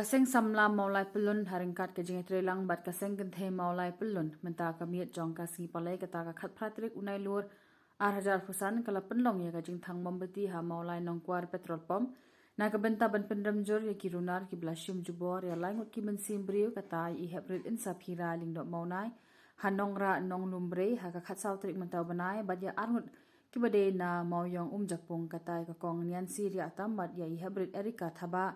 Kaseng samla maulai pelun haringkat ke jengai trelang bat kaseng genthe maulai pelun menta kamiet jong kasi palai kata ka khat pratrik unai lur hajar fusan kala penlong ya ka jing thang mombeti ha maulai nongkwar petrol pump na ka benta ban pendam jor ya kirunar ki blashim jubor ya langut ki mensim briu kata I hebrit in saphira lingdok maunai hanongra nong lumbre ha ka khat sautrik mentau banai bat ya arngut ki bade na mauyong jakpong kata ka kong nian siria atam bat ya I hebrit erika thaba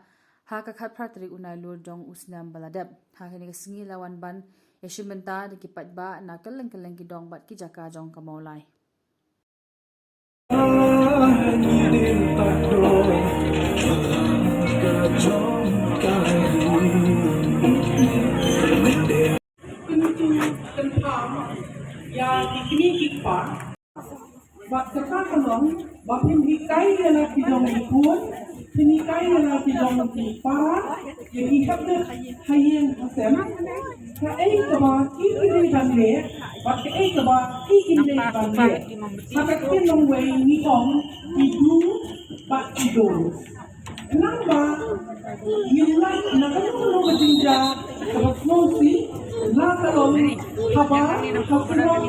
ha ka khat pratrik unai lur jong usnam baladap ha kini kesingi lawan ban yashimenta de ki patba na keleng ki dong bat ki jaka jong ka maulai Bak sekarang, bahin hikai adalah bidang ikut, penikai adalah bidang para, yang ihap dah hayang asam. Kaai kaba kiri bangle, bak kaai kaba kiri bangle. Hakat kenong way ni ong idu bak idos. Kenapa? Yilai nakalong berjinja kaba snosi, nakalong haba hakulong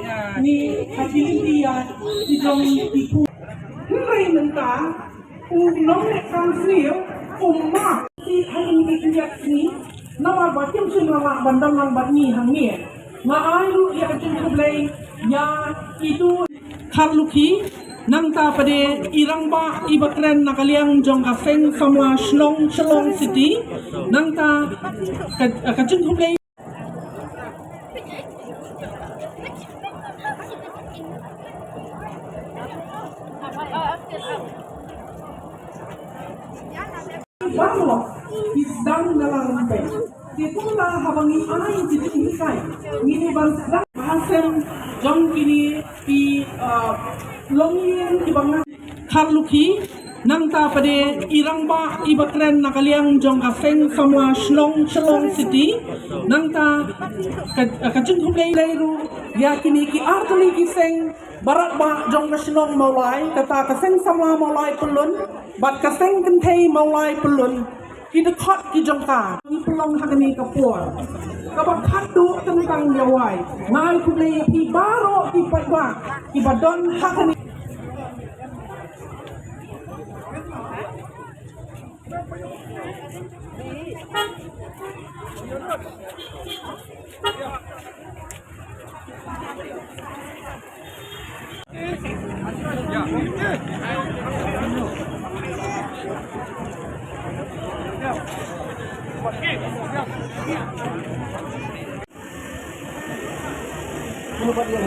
ni hajilian bidang ikut. Henry menta, nong nekang sih, si hari ini ni, nama batim semua bandang nang batni hangi, ngairu ya jumlah ya itu karluki. Nang ta pada irang ba ibakren nakaliang jong kaseng sama Shlong City nang ta kacung humlay bawa isdang nalampe itulah habangi ay ditingkai ini bangsa bahasem jong kini di longin ibang karluki nang ta pada irang ba ibakren nakaliang jong kaseng sama Shlong City nang ta kacung humlay leru ya kini ki artli kiseng barat ba jong Shlong maulai kata kaseng sama maulai pelun bat kaseng kentei maulai pelun ki dekat ki jong ka ni pelong hakani kapur kabat khatu tentang yawai ngai humlay ki baro ki patba ki badon hakani Buat dia